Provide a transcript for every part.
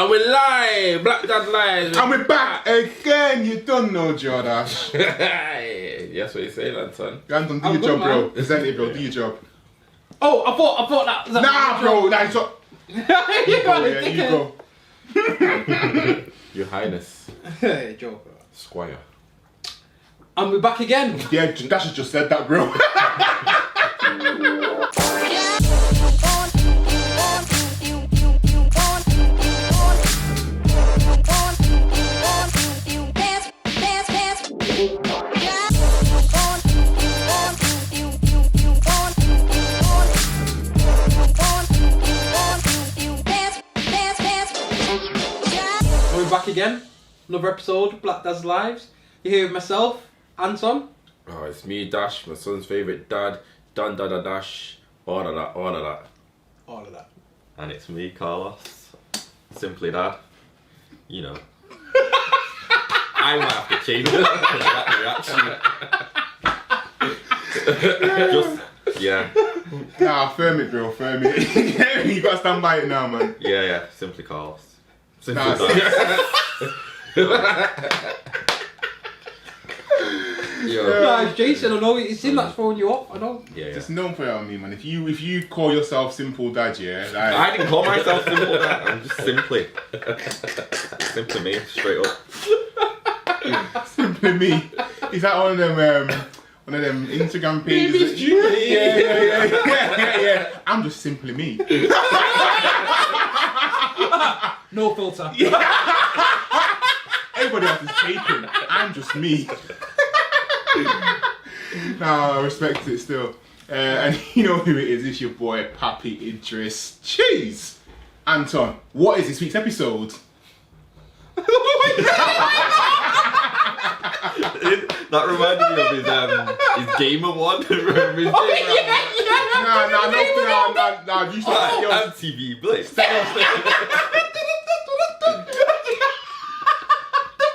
And we're live, Black Dad Live. And we're back again. You don't know, Jordash. That's what you say, Anton. Anton, do your job, bro. Present it, bro. Do your job. Oh, I thought that. Nah, bro. Nah, it's not. You go. Your Highness. Hey, Joker. Squire. And we're back again. Yeah, Dash has just said that, bro. We're back again. Another episode, Black Dad's Lives. You're here with myself, Anton. Oh, it's me, Dash, my son's favourite dad. Dun da da dash. All of that, all of that. All of that. And it's me, Carlos. Simply Dad. You know. I might have to change that reaction. Just, yeah. Nah, firm it, bro. Firm it. You gotta stand by it now, man. Yeah. Simply Carlos. Simply Nah, Dad. Yo. No, it's Jason. I know it's him that's throwing you off. I know. Yeah. Just known for it on me, man. If you call yourself Simple Dad, yeah, like, I didn't call myself Simple Dad. I'm just simply me, straight up. Simply me. Is that one of them Instagram pages? Yeah. I'm just simply me. No filter. Everybody else is taken. I'm just me. Nah, I respect it still. And you know who it is. It's your boy, Pappy Idris. Jeez. Anton, what is this week's episode? That reminded me of his gamer one. Remember his gamer Nah, you said MTV Blitz. The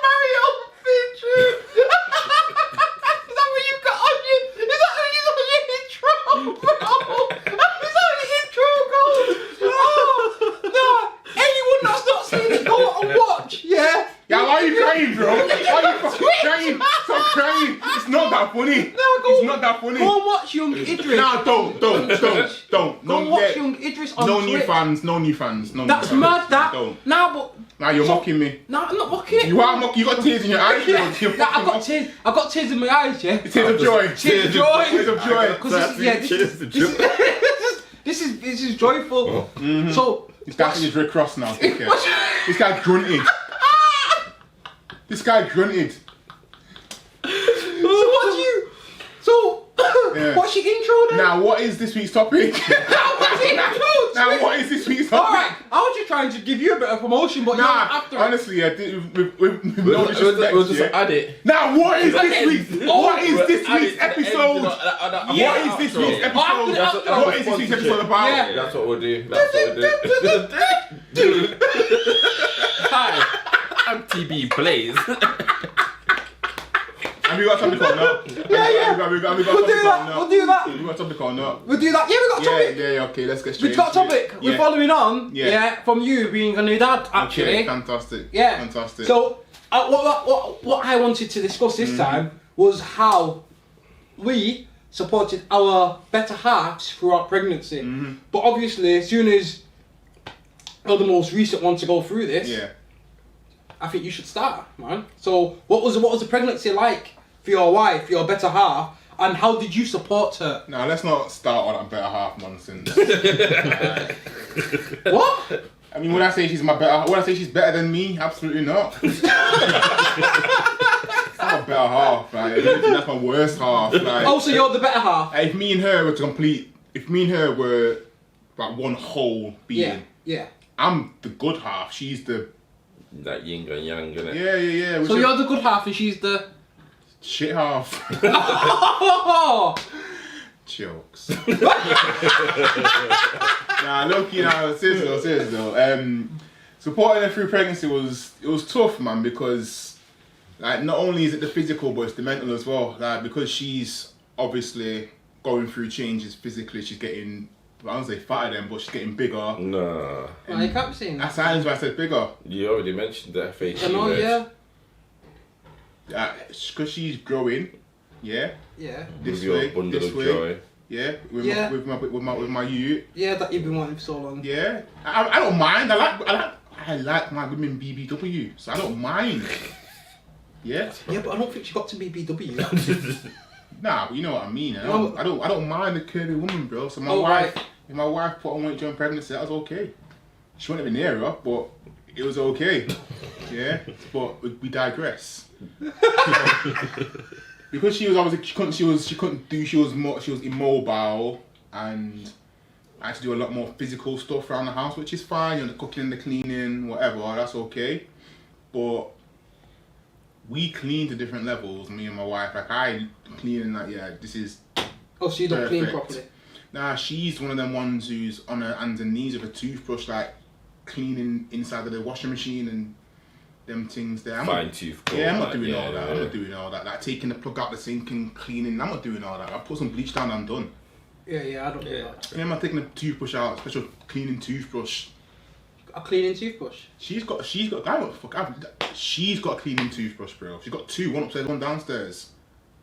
Mario feature. Is that what you got on your? Is that what you got on your intro, bro? Is that what your intro goes? Oh no! Anyone that's not seen it, go and watch. Yeah. Yeah, why are you crying, bro? Why are you fucking crying? Stop crying. It's not that funny. It's not that funny. Go and watch young Idris. Nah, don't. Go and watch young Idris on No Twitch. new fans. That's mad. That. Don't. Nah, but. Nah, you're mocking me. Nah, I'm not mocking it. You are mocking. You got tears in your eyes, bro. Yeah, I've got tears. I've got tears in my eyes. Yeah. Tears of joy. Tears of joy. Tears of joy. This is joyful. Mm-hmm. So This guy's is Rick Ross now. Okay. This guy grunted. This guy grunted. Yeah. What's your intro then? Now, what is this week's topic? What's the intro? Now, what is this week's topic? Alright, I was just trying to give you a bit of promotion, but you're not after it. honestly, with no disrespect, We'll just yeah. add it. Now, what is this week's? What is this week's episode? What What is this week's episode? What is this week's episode about? Yeah. That's what we'll do. Hi, I'm TB Blaze. And we got a topic or not? Yeah. We got a We'll do that. We got a topic or not? We'll do that. Yeah, we got a topic. Yeah, okay, let's get straight We've got a into it. topic. We're following on. Yeah. Yeah, from you being a new dad, actually. Okay, fantastic. Yeah. Fantastic. So, what I wanted to discuss this time was how we supported our better halves throughout pregnancy. But obviously, as soon as you're the most recent one to go through this, Yeah. I think you should start, man. So, what was the pregnancy like for your wife, your better half, and how did you support her? Now, let's not start on that better half nonsense. What? I mean, when I say she's better than me, absolutely not. It's not a better half. Like, that's my worst half. Like, Oh, so you're the better half. if me and her were like one whole being, Yeah. I'm the good half. She's the That yin and yang, innit? yeah. So you're the good half and she's the... shit half. Oh! Jokes. Nah, look, seriously though. Supporting her through pregnancy was tough, man, because like not only is it the physical, but it's the mental as well. Like because she's obviously going through changes physically, she's getting I don't say fatter then, but she's getting bigger. Nah. No, you can't be saying That's that. why I said bigger. You already mentioned the FAQ. I know, there. yeah. Because she's growing. Yeah. Yeah. This With your way. bundle This of way. joy. Yeah. Yeah. With my youth. Yeah, that you've been wanting for so long. Yeah. I don't mind. I like my women BBW, so I don't mind. Yeah. Yeah, but I don't think she got to BBW. Nah, but you know what I mean. No. I don't mind a curvy woman, bro. So my Oh, wife, right. if my wife put on weight during pregnancy, that was okay. She wouldn't have been near her, but it was okay. Yeah, but we digress. Because she was obviously she was immobile, and I had to do a lot more physical stuff around the house, which is fine. You know, the cooking, the cleaning, whatever, that's okay. But we clean to different levels, me and my wife. Like I clean and like, yeah, this is Oh, so you don't clean perfect. properly. Nah, she's one of them ones who's on her hands and knees with a toothbrush, like cleaning inside of the washing machine and them things there. Fine tooth comb. Yeah, I'm not like, doing yeah, all that. yeah. I'm not doing all that. Like taking the plug out the sink and cleaning. I'm not doing all that. I put some bleach down and I'm done. Yeah, I don't do Yeah. that. Yeah, I'm not taking the toothbrush out, special cleaning toothbrush. A cleaning toothbrush. She's got she's got a cleaning toothbrush, bro. She's got two, one upstairs, one downstairs.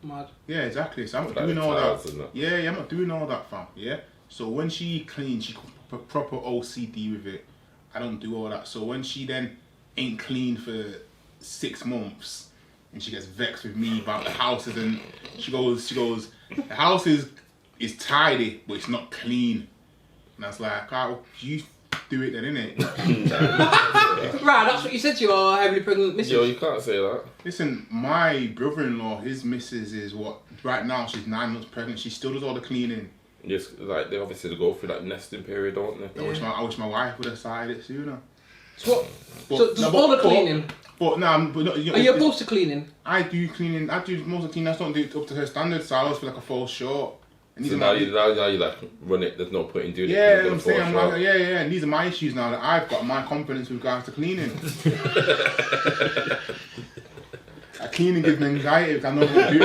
Mad. Yeah, exactly. So I'm not Like doing the all tiles that. and that. Yeah, I'm not doing all that, fam. Yeah. So when she cleans, she got proper OCD with it. I don't do all that. So when she then ain't clean for 6 months, and she gets vexed with me about the houses, and she goes, the house is tidy, but it's not clean. And I was like, oh, you do it then, innit? Right, that's what you said to your heavily pregnant missus. Yo, you can't say that. Listen, my brother-in-law, his missus is what, right now she's 9 months pregnant, she still does all the cleaning. Yes, like they obviously go through that nesting period, don't they? I wish my wife would have started it sooner. So what? But- So does no, all the but- cleaning? But no, but no, you know, Are you opposed to cleaning? I do cleaning. I do most of the cleaning. I just don't do it up to her standards, so I always feel like I fall short. And these So are now my, you like run it. There's no point in doing it. yeah, You're I'm gonna fall saying, short. yeah. And these are my issues now that I've got my confidence with regards to cleaning. Cleaning gives me anxiety because I know what to do.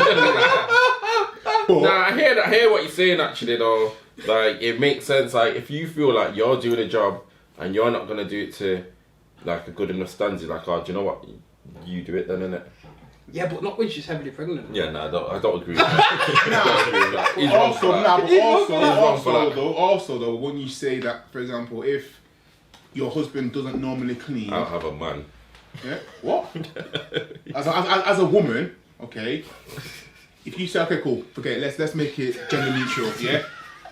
But, Nah, I hear that. I hear what you're saying actually though. Like it makes sense. Like if you feel like you're doing a job and you're not gonna do it to like a good enough standard, like oh, do you know what? You do it then, innit? Yeah, but not when she's heavily pregnant. Yeah, no, I don't agree with that. I don't agree with that. He's wrong for also, that. nah, but He's wrong for that. also though, when you say that, for example, if your husband doesn't normally clean, I'll have a man. yeah, what? as a woman, okay. If you say, okay, cool, forget it, let's make it gender neutral, yeah?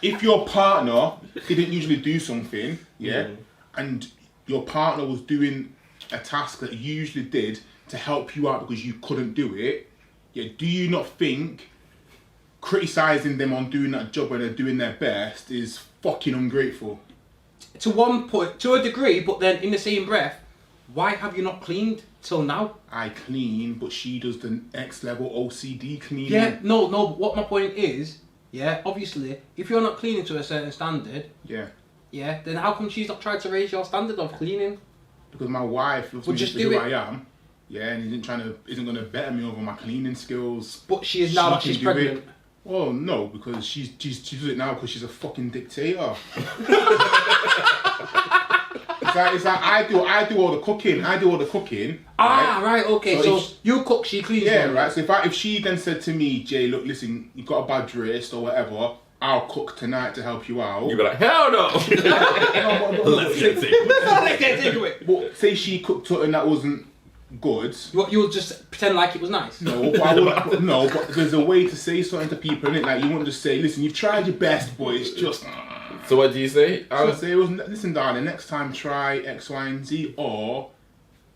If your partner didn't usually do something, yeah, and your partner was doing a task that you usually did to help you out because you couldn't do it, yeah, do you not think criticising them on doing that job when they're doing their best is fucking ungrateful? To one point, to a degree, but then in the same breath, why have you not cleaned till now? I clean, but she does the next level OCD cleaning. Yeah, no. What my point is, yeah, obviously, if you're not cleaning to a certain standard, Yeah. yeah, then how come she's not tried to raise your standard of cleaning? Because my wife loves Well, me just for do who it. I am. Yeah, and isn't gonna better me over my cleaning skills. But she is now that can she's do it. pregnant. Well, no, because she does it now because she's a fucking dictator. It's like I do all the cooking. Ah, right, okay. So if- you cook, she cleans. Yeah, one. right. So if she then said to me, Jay, look, listen, you've got a bad wrist or whatever, I'll cook tonight to help you out. You'd be like, hell no. Let's get it. But say she cooked something that wasn't good. What, you'll just pretend like it was nice? No, but but there's a way to say something to people, innit? Like you won't just say, listen, you've tried your best, but it's just. So what do you say? So say, listen, darling, next time try X, Y, and Z, or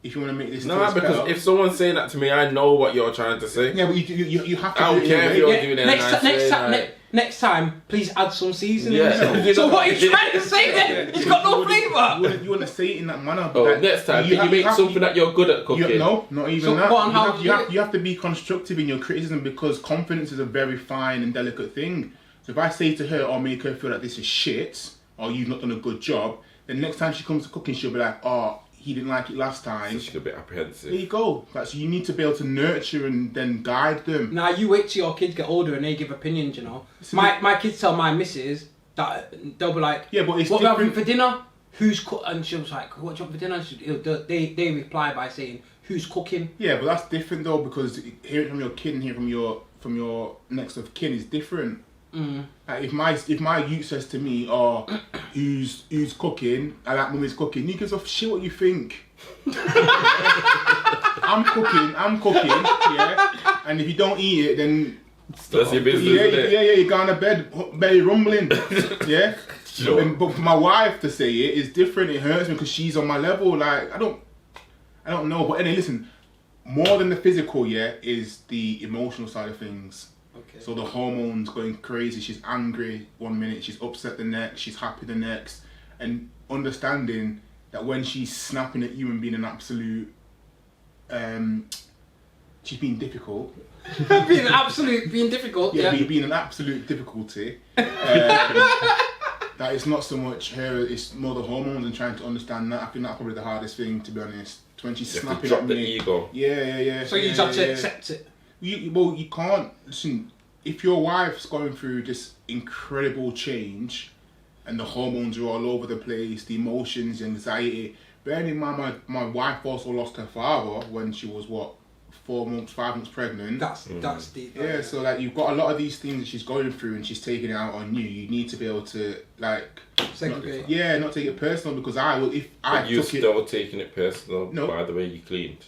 if you want to make this. No, taste because better. if someone's saying that to me, I know what you're trying to say. Yeah, but you have to. I don't do it care in a if way. you're Yeah, doing it next, a nice way, like- next time, please add some seasoning. Yeah. So what are you trying to say then? It's got no flavour. You want to say it in that manner. Oh, Like, next time, can you have- make have- something that you're good at cooking? No, not even So that. go on, how do You have to be constructive in your criticism because confidence is a very fine and delicate thing. So if I say to her or make her feel like this is shit or you've not done a good job, then next time she comes to cooking, she'll be like, oh, he didn't like it last time. She's a bit There apprehensive. you go. Like, so you need to be able to nurture and then guide them. Now you wait till your kids get older and they give opinions, you know. My kids tell my missus, that they'll be like, Yeah, but it's what we having different. for dinner? Who's cook? And she was like, what do you want for dinner? They reply by saying, who's cooking? Yeah, but that's different though, because hearing from your kid and hearing from your next of kin is different. Like if my youth says to me, "Oh, who's cooking?" I like mummy's cooking. You gives a shit what you think. I'm cooking. Yeah, and if you don't eat it, then That's your business, isn't it? yeah, you go on to bed, belly rumbling. Yeah, Sure. but for my wife to say it is different. It hurts me because she's on my level. Like I don't know. But anyway, listen. More than the physical, yeah, is the emotional side of things. Okay. So the hormones going crazy. She's angry one minute, she's upset the next, she's happy the next, and understanding that when she's snapping at you and being an absolute, she's being difficult. being difficult. Yeah. Being an absolute difficulty. That it's not so much her, it's more the hormones and trying to understand that. I think that's probably the hardest thing, to be honest. When she's You have to snapping drop at the me. ego. Yeah. So you just have to accept it. You can't listen. If your wife's going through this incredible change, and the hormones are all over the place, the emotions, the anxiety. Bearing in mind, my wife also lost her father when she was 5 months pregnant. That's deep. Yeah, so like you've got a lot of these things that she's going through, and she's taking it out on you. You need to be able to like Segregate. not take it personal, because I will if I But you took it. still taking it personal No. by the way you cleaned.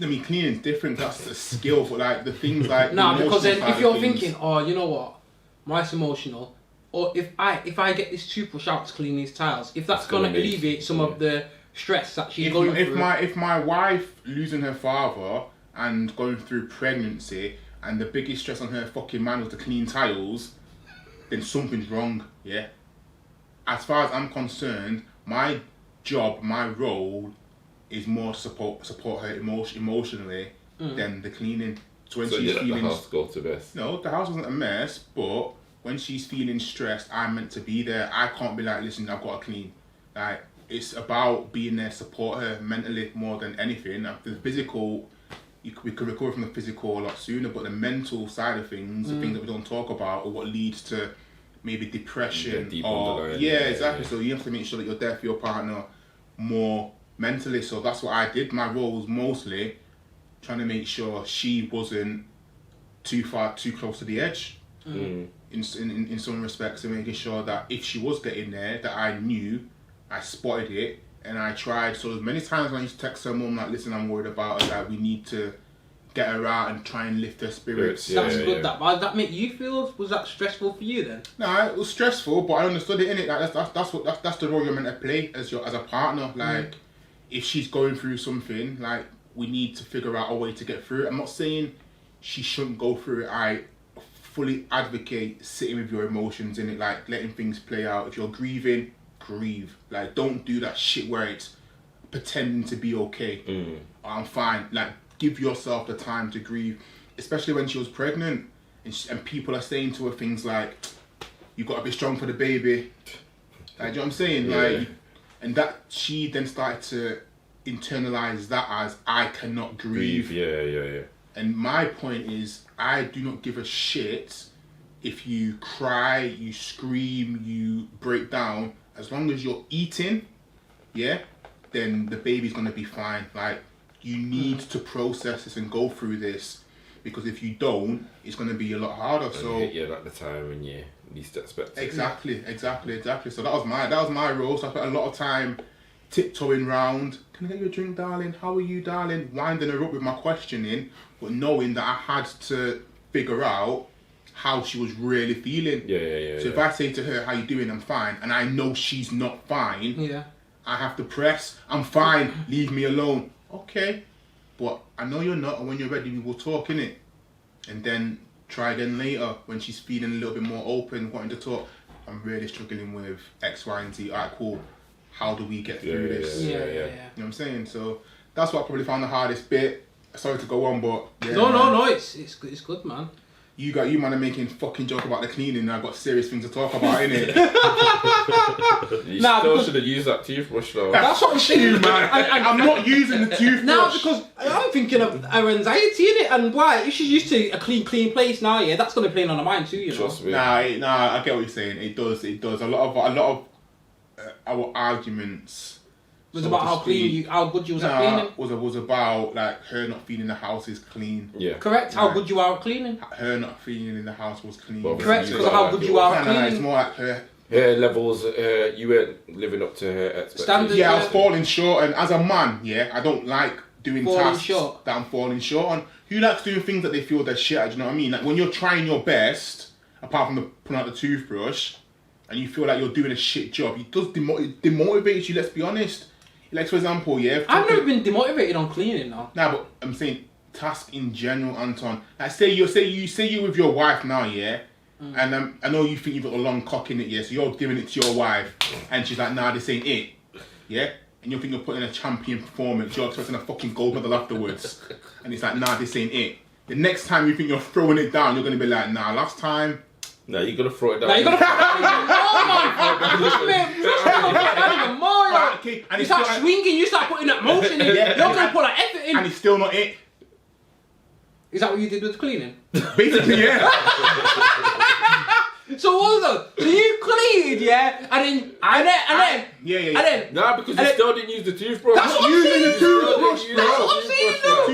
I mean, cleaning's different. That's a skill, but like the things like No, the because then emotional if side you're of things- thinking, oh, you know what, mine's emotional, or if I get this toothbrush out to clean these tiles, if that's It's gonna gonna make- alleviate some of the stress that she's if going through. my wife losing her father and going through pregnancy, and the biggest stress on her fucking mind was to clean tiles, then something's wrong. Yeah. As far as I'm concerned, my job, my role, is more support her emotionally than the cleaning. So when So you she's let the feeling house go to best. no, the house wasn't a mess, but when she's feeling stressed, I'm meant to be there. I can't be like, listen, I've got to clean. Like, it's about being there, support her mentally more than anything. The physical, we could recover from the physical a lot sooner, but the mental side of things, the things that we don't talk about, are what leads to maybe depression. deep Or underlying, yeah, yeah, exactly. yeah. So you have to make sure that you're there for your partner more mentally. So that's what I did. My role was mostly trying to make sure she wasn't too close to the edge. In some respects, and making sure that if she was getting there, that I knew, I spotted it, and I tried. So as many times when I used to text her mum like, listen, I'm worried about her, that we need to get her out and try and lift her spirits. Yeah, That's good. yeah. That that make you feel? Was that stressful for you then? No, it was stressful, but I understood it, innit? Like that's the role you're meant to play as a partner. Like, if she's going through something, like, we need to figure out a way to get through it. I'm not saying she shouldn't go through it. I fully advocate sitting with your emotions in it, like letting things play out. If you're grieving, grieve. Like, don't do that shit where it's pretending to be okay. I'm fine. Like, give yourself the time to grieve, especially when she was pregnant, and people are saying to her things like, "You got to be strong for the baby." Like, do you know what I'm saying? Yeah. Like, and that she then started to internalize that as, I cannot grieve. Yeah. And my point is, I do not give a shit if you cry, you scream, you break down. As long as you're eating, yeah, then the baby's gonna be fine. Like, you need to process this and go through this, because if you don't, it's gonna be a lot harder. So Yeah, like the time when you least expect it. exactly. So that was my role. So I spent a lot of time tiptoeing round. Can I get you a drink, darling? How are you, darling? Winding her up with my questioning, but knowing that I had to figure out how she was really feeling. Yeah. So if I say to her, "How you doing?" "I'm fine," and I know she's not fine, Yeah. I have to press, "I'm fine, leave me alone." Okay, but I know you're not, and when you're ready, we will talk, innit? And then try again later when she's feeling a little bit more open, wanting to talk. "I'm really struggling with X, Y, and Z." Alright, cool. How do we get through this? Yeah. You know what I'm saying? So that's what I probably found the hardest bit. Sorry to go on, but yeah, No, man. no, it's good, man. You man are making fucking joke about the cleaning, and I've got serious things to talk about, innit? You still should have used that toothbrush though. That's what I'm saying, man. I'm not using the toothbrush. Now, because I'm thinking of her anxiety in it, and why if she's used to a clean place now, yeah, that's gonna play on her mind too, you know. Trust me. Nah, I get what you're saying. It does. A lot of our arguments was about how good you was at cleaning. Was about like her not feeling the house is clean. Yeah. Correct. How good you are at cleaning. Her not feeling in the house was clean. Well, correct, because of how good you are at cleaning. It's more like her levels. You weren't living up to her expectations. Standards. Yeah, I was falling short, and as a man, yeah, I don't like doing tasks that I'm falling short on. Who likes doing things that they feel they're shit at? Do you know what I mean? Like when you're trying your best, apart from pulling out the toothbrush, and you feel like you're doing a shit job, it does demotivate you. Let's be honest. Like for example, yeah. I've never been demotivated on cleaning now. Nah, but I'm saying task in general, Anton. Like say you're with your wife now, yeah. And I know you think you've got a long cock in it, yeah. So you're giving it to your wife, and she's like, "Nah, this ain't it," yeah. And you think you're putting a champion performance, you're expecting a fucking gold medal afterwards, and it's like, "Nah, this ain't it." The next time you think you're throwing it down, you're gonna be like, "Nah, last time." No, you're gonna throw it down. Now you gotta throw it down even more, like. Okay, You start swinging, you start putting that motion in. You're gonna put that effort in. And it's still not it. Is that what you did with cleaning? Basically, yeah. So hold on. So you cleaned, yeah, and then. Nah, because you still didn't use the toothbrush. That's what I'm saying. Using the toothbrush, bro. That's what I'm saying, though.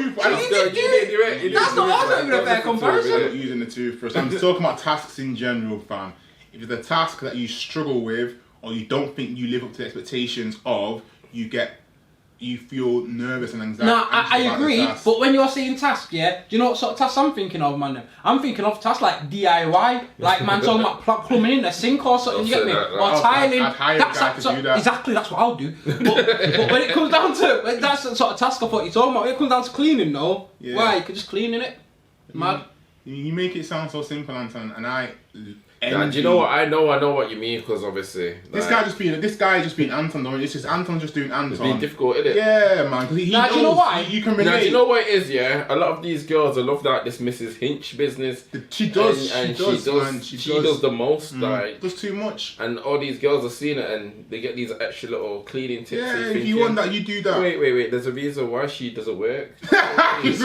That's not even a fair comparison. Using the toothbrush. I'm just talking about tasks in general, fam. If it's a task that you struggle with, or you don't think you live up to the expectations of, you feel nervous and anxiety. No, I agree, but when you're saying task, yeah, do you know what sort of tasks I'm thinking of, man? I'm thinking of tasks like DIY, like man talking about plumbing in a sink or something, you get me? Or tiling. I'd hire a guy to do that. Exactly, that's what I'll do. But when it comes down to, that's the sort of task I thought you're talking about. When it comes down to cleaning, though, why? You could just clean in it. Mad. You make it sound so simple, Anton, and I. Nah, do you know what? I know what you mean, because obviously this guy just being Anton, though. It's just Anton just doing Anton. it's been difficult, isn't it? Yeah, man. He knows, do you know why? You can relate. Now, do you know what it is? Yeah, a lot of these girls, I love that this Mrs. Hinch business. She does. And she does the most. Like, does too much. and all these girls are seeing it, and they get these extra little cleaning tips. Yeah, and if thinking, you want that, you do that. Wait. There's a reason why she doesn't work. Because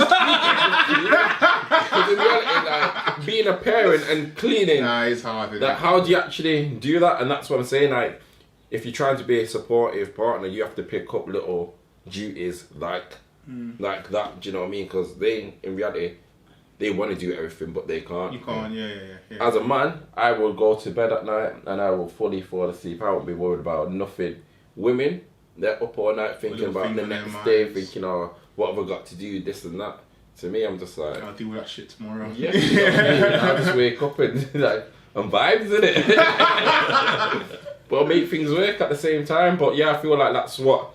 in reality, like, being a parent and cleaning, Nah, it's hard. that how do you actually do that? And that's what I'm saying. Like, if you're trying to be a supportive partner, you have to pick up little duties like that. Do you know what I mean? Because they, in reality, they want to do everything, but they can't. You can't. Yeah. As a man, I will go to bed at night and I will fully fall asleep. I won't be worried about nothing. Women, they're up all night thinking about the next day, thinking, "Oh, what have I got to do? This and that." To me, I'm just like, I'll deal with that shit tomorrow. yeah, you know what I mean? I just wake up and like, I'm vibes, innit? But I'll make things work at the same time. But yeah, I feel like that's what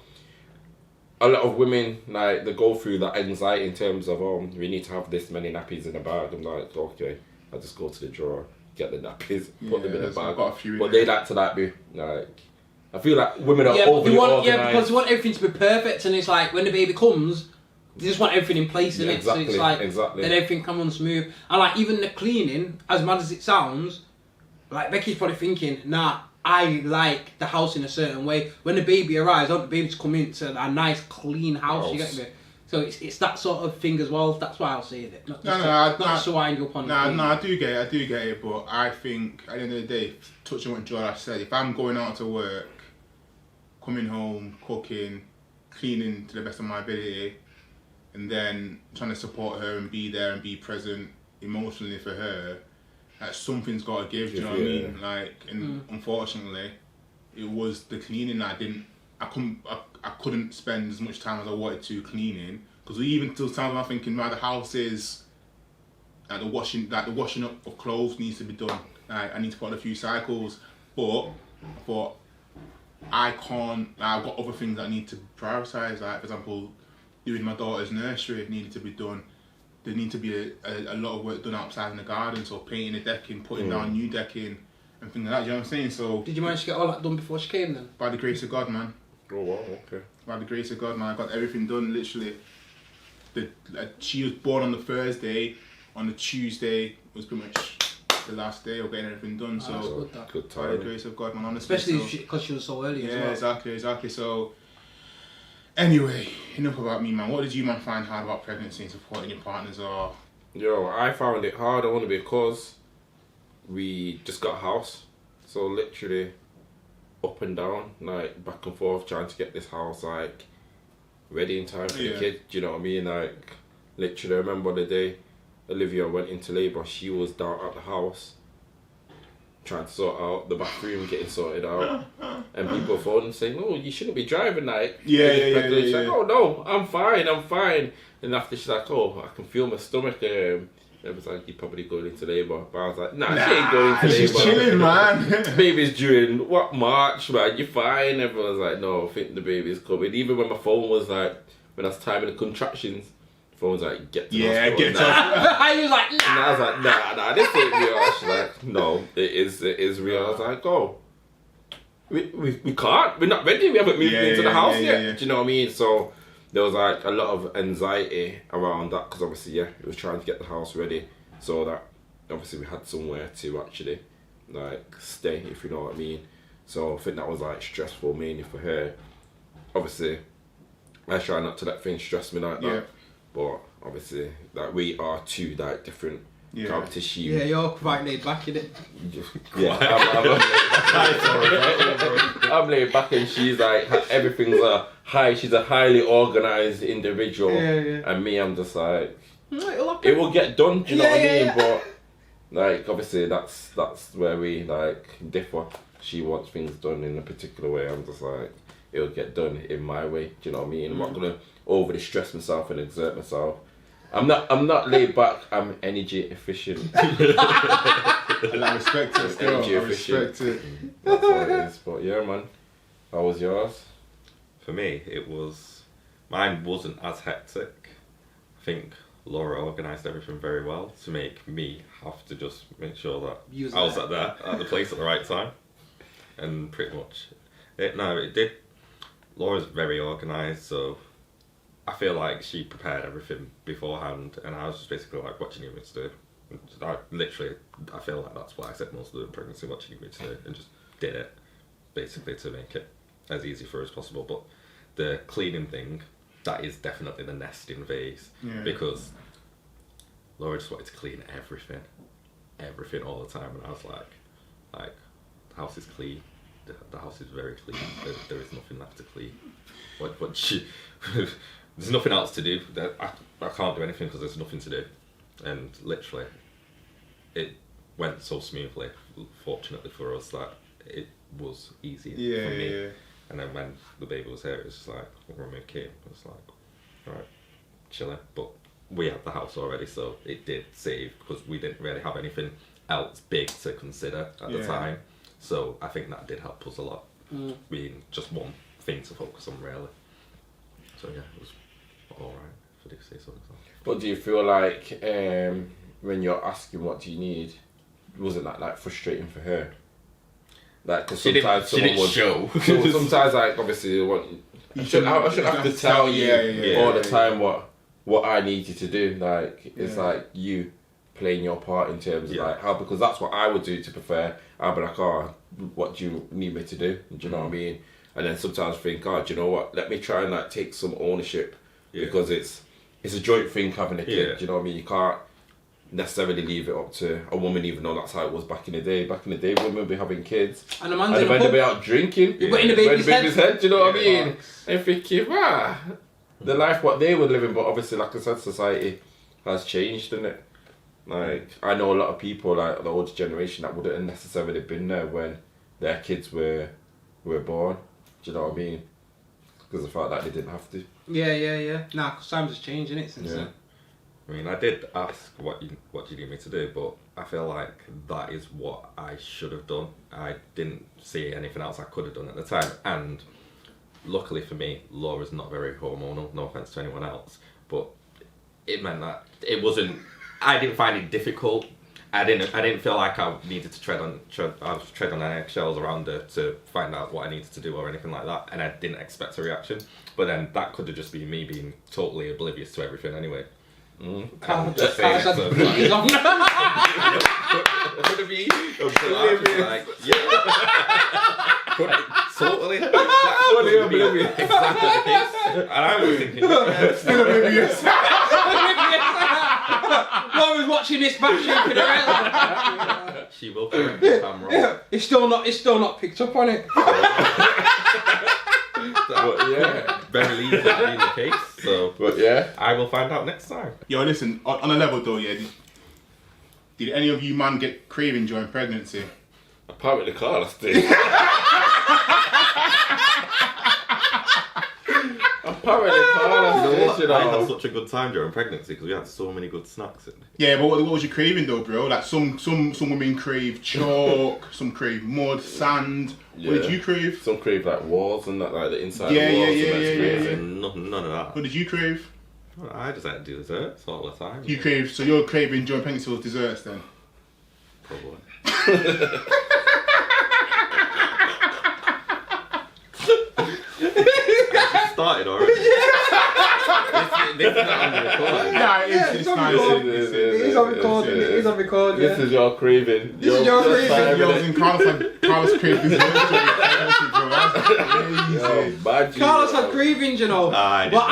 a lot of women, like, they go through, that anxiety in terms of, we need to have this many nappies in a bag. I'm like, okay, I'll just go to the drawer, get the nappies, put them in a bag. I've got a few. But they like to be like, I feel like women are overly organised. Yeah, because they want everything to be perfect, and it's like when the baby comes, they just want everything in place, innit? Exactly, so it's like, exactly. then everything comes on smooth. And like, even the cleaning, as mad as it sounds, like Becky's probably thinking, nah, I like the house in a certain way. When the baby arrives, I want the baby to come into a nice, clean house, you get me? So it's that sort of thing as well. That's why I'll say it. Not so I end up on No, I do get it, but I think at the end of the day, touching what Joel said, if I'm going out to work, coming home, cooking, cleaning to the best of my ability, and then trying to support her and be there and be present emotionally for her, like, something's got to give. Do you know what I mean? Like, and unfortunately, it was the cleaning that I couldn't spend as much time as I wanted to cleaning, because even till times I'm thinking, the house is like the washing up of clothes needs to be done. Like, I need to put on a few cycles, but I can't. I've got other things that I need to prioritize. Like, for example, doing my daughter's nursery needed to be done. There need to be a lot of work done outside in the garden, so painting the decking, putting down new decking, and things like that. You know what I'm saying? So, did you manage to get all that done before she came then? By the grace of God, man. Oh wow, okay. By the grace of God, man, I got everything done. Literally, she was born on the Thursday. on the Tuesday was pretty much the last day of getting everything done. That's So good, that. Good by the time. grace of God, man, honestly. Especially because she was so early as Yeah, well. exactly. So, anyway, enough about me, man. What did you, man, find hard about pregnancy and supporting your partners? Or Yo, I found it hard only because we just got a house. So literally up and down, like back and forth, trying to get this house like ready in time for the kid. Do you know what I mean? Like literally, I remember the day Olivia went into labour, she was down at the house trying to sort out the bathroom, getting sorted out, and people phoning saying, "Oh, you shouldn't be driving, like." Yeah. She's like, "Oh no, I'm fine." And after she's like, "Oh, I can feel my stomach." It was like, "You're probably going into labour," but I was like, "Nah, she ain't going into she's labour. chilling, man. Baby's during what March, man? You're fine." Everyone's like, "No, I think the baby's coming." Even when my phone was like, when I was timing the contractions, the phone was like, "Get to the hospital." Get to I was like, And I was like, nah, this ain't real. She's like, "No, it is real." I was like, "Oh, we can't. We're not ready. We haven't moved into the house yet." Yeah. Do you know what I mean? So there was like a lot of anxiety around that because obviously, it was trying to get the house ready so that obviously we had somewhere to actually like stay, if you know what I mean. So I think that was like stressful mainly for her. Obviously, I try not to let things stress me like that. Yeah. But obviously, like we are two like different characters. She, yeah, you're quite laid back, innit? yeah, I'm laid back, and she's like everything's she's a highly organised individual, Yeah. and me, I'm just like It'll it will get done. Do you know what I mean? Yeah. But like obviously, that's where we like differ. She wants things done in a particular way. I'm just like, it'll get done in my way. Do you know what I mean? I'm not gonna overly stress myself and exert myself. I'm not laid back. I'm energy efficient. I respect it still. Energy I respect it. That's what it is. But yeah, man. How was yours? For me, mine wasn't as hectic. I think Laura organised everything very well to make me have to just make sure that I was at the place at the right time. And pretty much, it did. Laura's very organised, so I feel like she prepared everything beforehand, and I was just basically like, "What do you need me to do?" And I feel like that's what I said most of the pregnancy, "What do you need me to do?" And just did it, basically to make it as easy for her as possible. But the cleaning thing, that is definitely the nesting phase, because Laura just wanted to clean everything all the time, and I was like, the house is clean. The house is very clean. There is nothing left to clean. There's nothing else to do. I can't do anything because there's nothing to do. And literally, it went so smoothly, fortunately for us, that it was easy for me. Yeah. And then when the baby was here, it was just like, when we came, it was like, right, chilling. But we had the house already, so it did save, because we didn't really have anything else big to consider at the time. So I think that did help us a lot, being just one thing to focus on, really. So yeah, it was all right, if I do say so. What do you feel like when you're asking what do you need? Wasn't that like frustrating for her? Like, because sometimes she didn't show. Sometimes, like, obviously, I shouldn't have to tell you all the time what I need you to do. Like, it's like you playing your part in terms of like how, because that's what I would do to prepare. I'd be like, "Oh, what do you need me to do?" Do you know what I mean? And then sometimes think, "Oh, do you know what? Let me try and like take some ownership," because it's a joint thing having a kid. Do you know what I mean? You can't necessarily leave it up to a woman, even though that's how it was back in the day. Back in the day, women would be having kids, and the men would be out drinking. You've got in the baby's head. Do you know what I mean? And thinking, the life what they were living. But obviously, like I said, society has changed, isn't it? Like, I know a lot of people, like the older generation, that wouldn't have necessarily been there when their kids were born. Do you know what I mean? Because the fact that they didn't have to. Yeah. Nah, because times has changed, innit, since then. I mean, I did ask what do you need me to do, but I feel like that is what I should have done. I didn't see anything else I could have done at the time, and luckily for me, Laura's not very hormonal. No offense to anyone else, but it meant that it wasn't. I didn't find it difficult. I didn't feel like I needed to tread on eggshells around her to find out what I needed to do or anything like that, and I didn't expect a reaction. But then that could have just been me being totally oblivious to everything anyway. Just saying it, so it's could it be? Like, yeah. Could it? Totally. Fully oblivious. Exactly the case. And I was thinking, Still oblivious. While I was watching this back shaking around. she will correct me if I'm wrong. It's still not picked up on it. But yeah. Very easy to be the case. So, But yeah. I will find out next time. Yo, listen, on a level though, yeah. Did any of you man get craving during pregnancy? Apparently Carlos did. Apparently Carlos did, I had such a good time during pregnancy because we had so many good snacks in. Yeah, but what was your craving though, bro? Like some women crave chalk, some crave mud, sand. Yeah. What did you crave? Some crave like walls and that, like the inside Yeah, walls. yeah, and that's yeah, crazy. yeah. None of that. What did you crave? I just had desserts all the time. You crave, so your craving during pregnancy was desserts then? Probably. Started already. This is not on the recording. Yeah, it's on nice. recording. It is. It is on recording. It is on recording. This is your craving. This is your craving. Yo, and Carlos craved desserts during pregnancy, bro. That's crazy. Carlos had cravings, you know. I But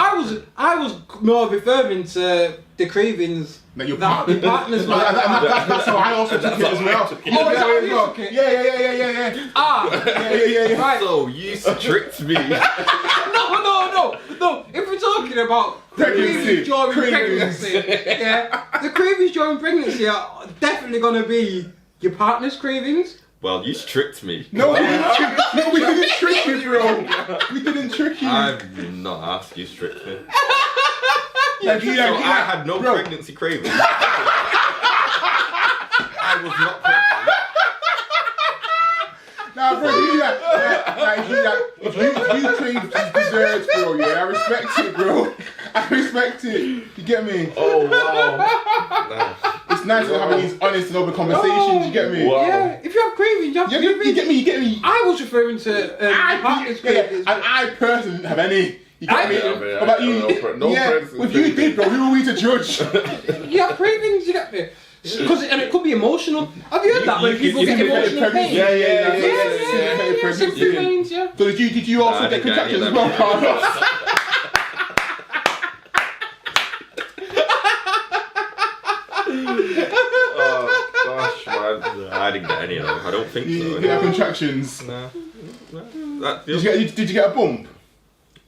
I was more referring to the cravings That your that partner. the partners were. That's how I also took it as well. Oh, is that how you took it? Yeah. Ah, Yeah. right. So you tricked me. No. If we're talking about Pregnancy. cravings during Cravings. pregnancy, yeah, the cravings during pregnancy are definitely going to be your partner's cravings. Well, you tricked me. No, we didn't trick you, bro. We didn't trick you. I've not asked you tricked me. Yeah, So I had no bro. pregnancy cravings. I was not pregnant. Nah, bro, if you crave desserts, bro, yeah, I respect it, bro. I respect it. You get me? Oh wow. No. It's nice to have these honest and open conversations. You get me? Wow. Yeah, if you have cravings, you have cravings. You get me? I was referring to your partner's cravings. And I personally didn't have any. You get me? Yeah, What man, about you? no yeah, preference. if you did, bro, who are we to judge? You have cravings, you get me? And it could be emotional. Have you heard that when people get emotional pain? Yeah. Sympathy pains, yeah. So did you also Nah, I get didn't get any contractions of as well, them. Carlos? Oh gosh, man. I didn't get any of them. I don't think You so. get contractions. No. Did you get a bump?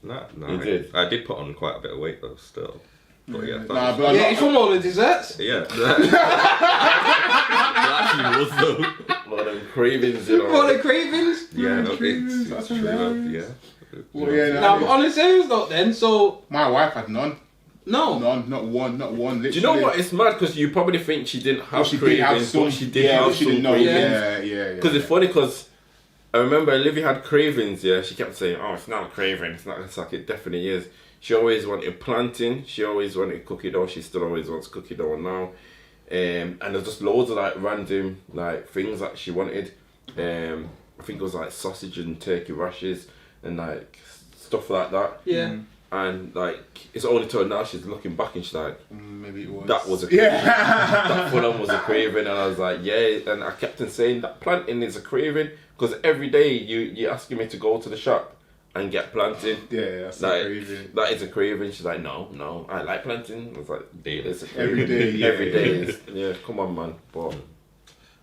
No. You did. I did put on quite a bit of weight though, still. But yeah, that Nah, was- but I'm Yeah, not. it's from all the desserts. yeah. That actually was though. Well, them cravings, you know. All the cravings. Yeah, no, it's That's true. hilarious. Yeah. Well, yeah, nah, Now, but on a serious note then, so, my wife had none. no. None, not one. Literally. Do you know what? It's mad because you probably think she didn't have She did cravings, have some. but she did Yeah, have but she some didn't know. cravings. Yeah. Because it's funny because I remember Olivia had cravings, yeah. She kept saying, oh, it's not a craving. It's not. It's like it definitely is. She always wanted plantain. She always wanted cookie dough. She still always wants cookie dough now. And there's just loads of like random like things that she wanted. I think it was like sausage and turkey rashes and like stuff like that. Yeah. And like it's only till now she's looking back and she's like, Maybe it was. that was a Yeah. that full on was a craving, and I was like, yeah. And I kept on saying that plantain is a craving because every day you're asking me to go to the shop and get plantain. Yeah, that's Like, crazy. that is a craving. She's like, no, I like plantain. I was like, Daily. it's a Every craving. day, yeah. Every day is, yeah, come on, man. But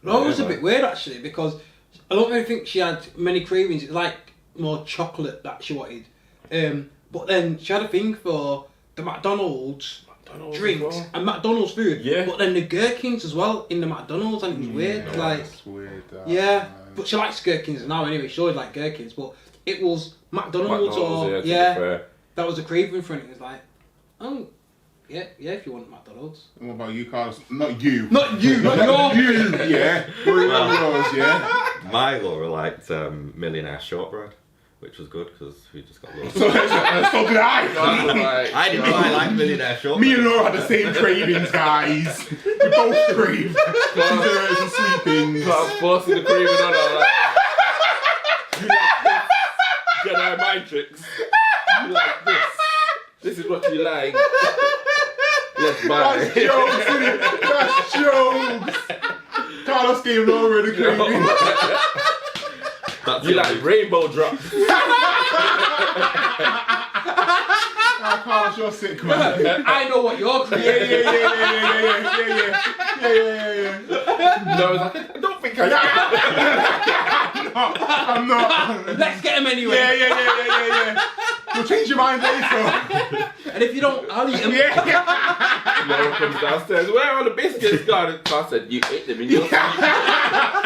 No, it was yeah, a bit weird actually because I don't really think she had many cravings. It's like more chocolate that she wanted. But then she had a thing for the McDonald's drinks as well. and McDonald's food. Yeah. But then the gherkins as well in the McDonald's, and it was weird. Yeah, Like, that's weird. That, yeah, man. but she likes gherkins now anyway. She always liked gherkins, but it was McDonald's or to be yeah, fair. that was a craving for it. It was like, oh, yeah, if you want McDonald's. And what about you, Carlos? Not you. Not you, not your. you. Yeah. What about yours? Yeah. My Laura liked Millionaire Shortbread, which was good because we just got loads. So did I. I didn't know I liked Millionaire Shortbread. Me and Laura had the same cravings, guys. We both crave desserts and sweet things. So I was forcing the craving on her. Like, you like this? Jedi mind tricks. You like this? This is what you like. let's buy That's it. jokes, innit? That's jokes. Carlos gave Laura the craving. That's You the like only- rainbow drops. Carlos, you're sick, man. I know what you're Yeah. No, I was like, I don't think I am. I'm not. Let's get him anyway. Yeah. You'll change your mind later. And if you don't, I'll eat him. Laura comes downstairs. Where are the biscuits gone? I said, you ate them in your sleep.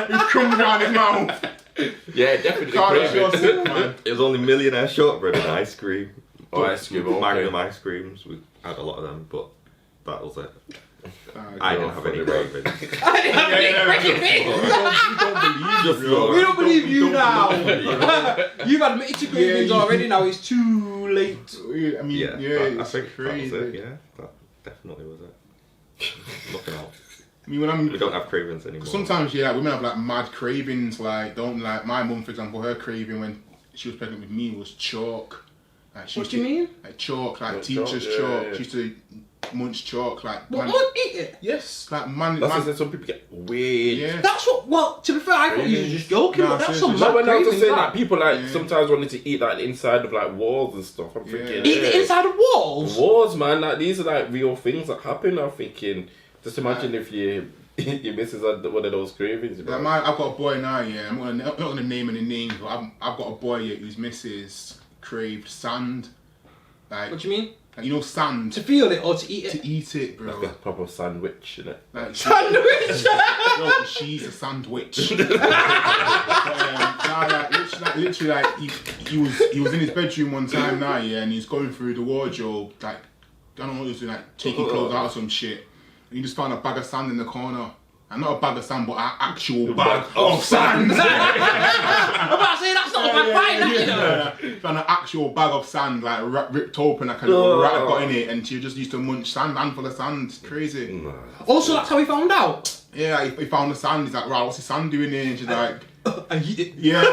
You crumbs around his mouth. Yeah, definitely. Carlos, you're craving. sick, man. It was only millionaire shortbread and ice cream. Oh, ice cream, okay. Magnum ice creams. We had a lot of them, but that was it. I didn't have any funny, cravings. I didn't have any freaking things. Just bro. Laura. We don't believe you Don't now. believe you. You've admitted to cravings you- already. Now it's too late. I mean, Yeah, yeah, I it's think crazy. that was it. Yeah, that definitely was it. Nothing else. I mean, when I'm We don't have cravings anymore. sometimes, yeah, women have like mad cravings. Like, don't like my mum, for example, her craving when she was pregnant with me was chalk. Like, she What used do you to- mean? Like chalk, like What, teacher's chalk? chalk. Yeah. She used to munch chalk, like What? man. What? Eat it. Yes, like man. That's man what some people get weird. yeah. That's what. Well, to be fair, I thought you were just joking, Nah, but that's seriously. some No, mad but I was just cravings. saying that. that people like Yeah. sometimes wanted to eat like the inside of like walls and stuff. I'm thinking, Eat the inside of walls. walls, man. Like these are like real things that happen. I'm thinking, just imagine if you your missus had one of those cravings. Bro. Like I've got a boy now. Yeah, I'm not gonna name any names, but I've got a boy here whose missus craved sand. Like, What do you mean? like, you know, sand To feel it or to eat to it? eat it, bro. Like a proper sandwich, innit? Like, Sandwich. no, she's a sandwich. Literally, like he was in his bedroom one time now, yeah, and he's going through the wardrobe, like I don't know what he was doing, like taking clothes out or some shit. And he just found a bag of sand in the corner. And not a bag of sand, but an actual bag of sand. I'm about to say that's not a bad fight, that, you know. Found an actual bag of sand, like ripped open, like a little rat got in it, and she just used to munch sand, handful of sand. It's crazy. Also, that's how we found out. Yeah, he found the sand. He's like, right, what's the sand doing here? And she's like, I eat it. yeah,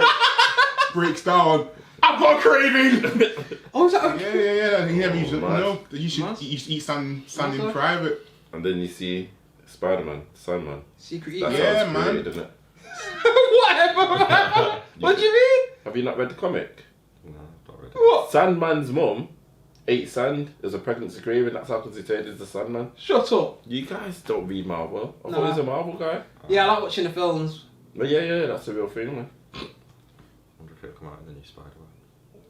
breaks down. I've got a craving. Oh, is that? Yeah. He never used to, mad. no. You should Mad. eat sand in Mad. private. And then you see Spider-Man, Sandman. Secret That eating. Yeah, sounds man. created, doesn't it? Whatever. What do you mean? Have you not read the comic? No, not really. What? Sandman's mum ate sand as a pregnancy craving. That's how comes he turned into Sandman. Shut up. You guys don't read Marvel. I thought Nah. he was a Marvel guy. Yeah, I like watching the films. But yeah, that's a real thing, man. I wonder if it'll come out in the new Spider-Man.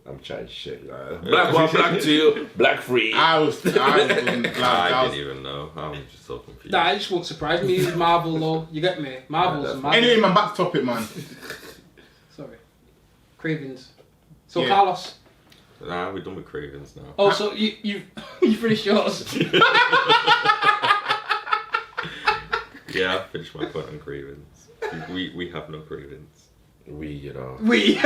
I'm chatting shit. Black 1, Black 2, Black 3. I was I didn't even know. I'm just so confused. Nah, it just won't surprise me. It's Marvel, though. You get me? Marvel's Yeah, a Marvel. Anyway, man, back to topic, man. Sorry. Cravings. So, Yeah. Carlos. Nah, we're done with cravings now. Oh, so you finished yours. Yeah, I finished my point on cravings. We have no cravings. We. We.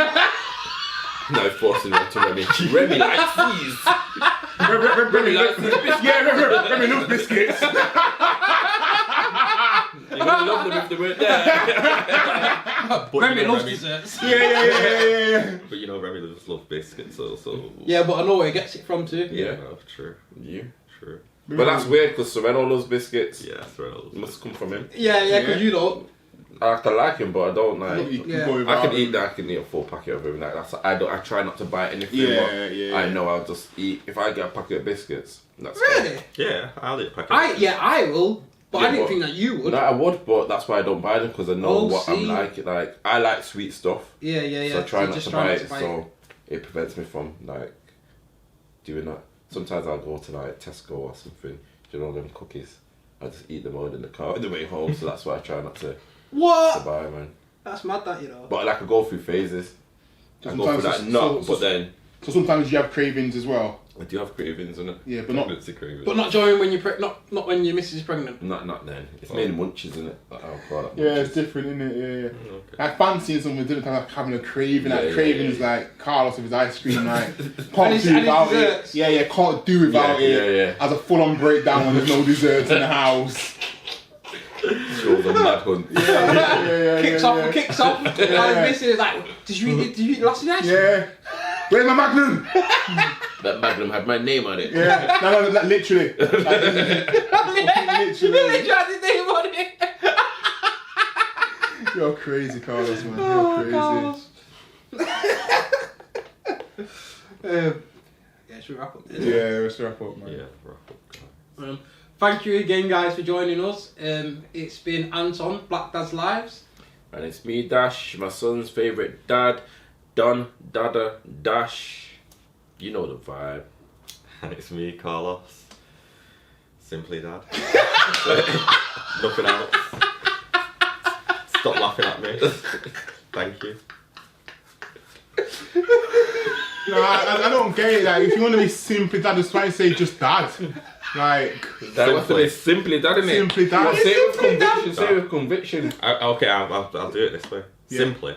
No, forcing them to Remy. Remy likes these. Remy loves Remy loves biscuits. You're gonna love them if they weren't there. But Remy you know, loves Remy, desserts. Yeah. but you know, Remy loves biscuits, so Yeah, but I know where he gets it from too. Yeah. no, true, You. true. But that's weird because Sereno loves biscuits. Yeah, Threadles. It must come from him. Yeah, because Yeah. you don't. I can like him, but I don't like. You can Yeah. go I without can them. eat that. I can eat a full packet of everything. Like that's. I try not to buy anything. Yeah, but yeah. I know I'll just eat. If I get a packet of biscuits, that's Really? Yeah, I'll eat a packet. I will, but Yeah, I didn't but- think that you would. No, I would, but that's why I don't buy them because I know Oh, what I'm see. like. Like I like sweet stuff, Yeah. so I try You not just to try buy not it. to buy So it prevents me from like doing that. Sometimes I'll go to like Tesco or something. Do you know them cookies? I just eat them all in the car on the way home. So that's why I try not to What? buy, man. That's mad, that you know. But like I go through phases. I go through that nut, but then So sometimes you have cravings as well. I do have cravings, innit? Yeah, but not. Pregnancy cravings. But not during when you're not when your missus is pregnant. Not then. It's mainly munches, isn't it? Like alcohol. Yeah, it's different, isn't it? Yeah. Okay. Like fancying something different, like having a craving. Like Yeah, cravings, yeah. like Carlos with his ice cream, like And can't his do without desserts. it. Yeah, can't do without Yeah, it. yeah. As a full-on breakdown when there's no desserts in the house. Shows a mad hunt. Yeah. Kicks off. And his missus is like, did you eat last night's? Yeah. Where's my Magnum? That Magnum had my name on it. Yeah, no, like, literally. Literally. Literally had his name on it. You're crazy, Carlos, man. You're crazy. Yeah, should we wrap up this? Yeah, let's wrap up, man. Yeah, wrap up. Thank you again, guys, for joining us. It's been Anton, Black Dad's Lives. And it's me, Dash, my son's favourite dad, Don, Dada, Dash. You know the vibe. And it's me, Carlos. Simply Dad. Nothing else. Stop laughing at me. Thank you. No, I don't get it. Like, if you want to be simply dad, just try and say just dad. Like, That was simply dad, innit? Simply dad. Say it with Simply dad. conviction, say it with conviction. Okay, I'll do it this way. Yeah. Simply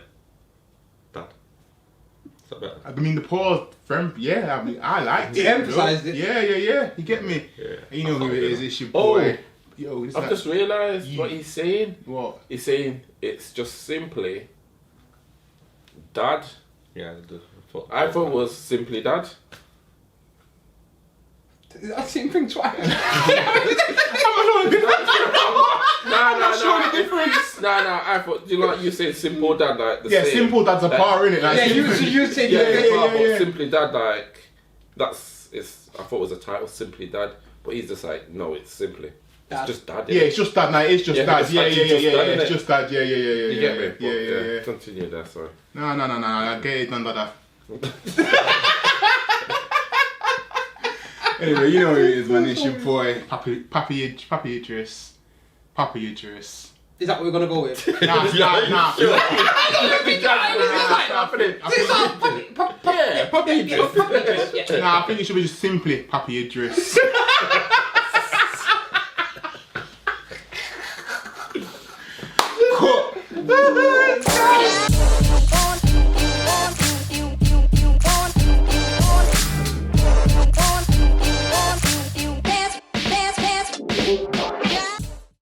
Dad. Is that better? I mean, the poor friend, yeah, I mean, I liked it. He emphasised it. Yeah. You get me? Yeah. You know who it is, it's your Oh. boy. Yo, it's I've like, just realised what he's saying. what? He's saying it's just simply dad. Yeah, I thought it was simply dad. Is that the same thing twice? Nah. I thought you like you said simple dad like the Yeah, same. simple dad's a Like, par, innit? Like, Yeah, you simple- said Yeah, yeah. but simply dad like that's it's. I thought it was a title, simply dad, but he's just like no, it's simply. Dad. It's just dad. Yeah, it's just dad, nah, it's just Yeah, dad. it's Yeah, actually just dad, it's innit? just dad. Yeah. You get me? But, Yeah. Continue there, sorry. No, I get it, none of that. Anyway, you know who it is, man. It's your boy, Papi Idris. Papi Idris. Is that what we're gonna go with? Nah. This is all Yeah, puppy. Nah, I think it should be just simply Papi Idris.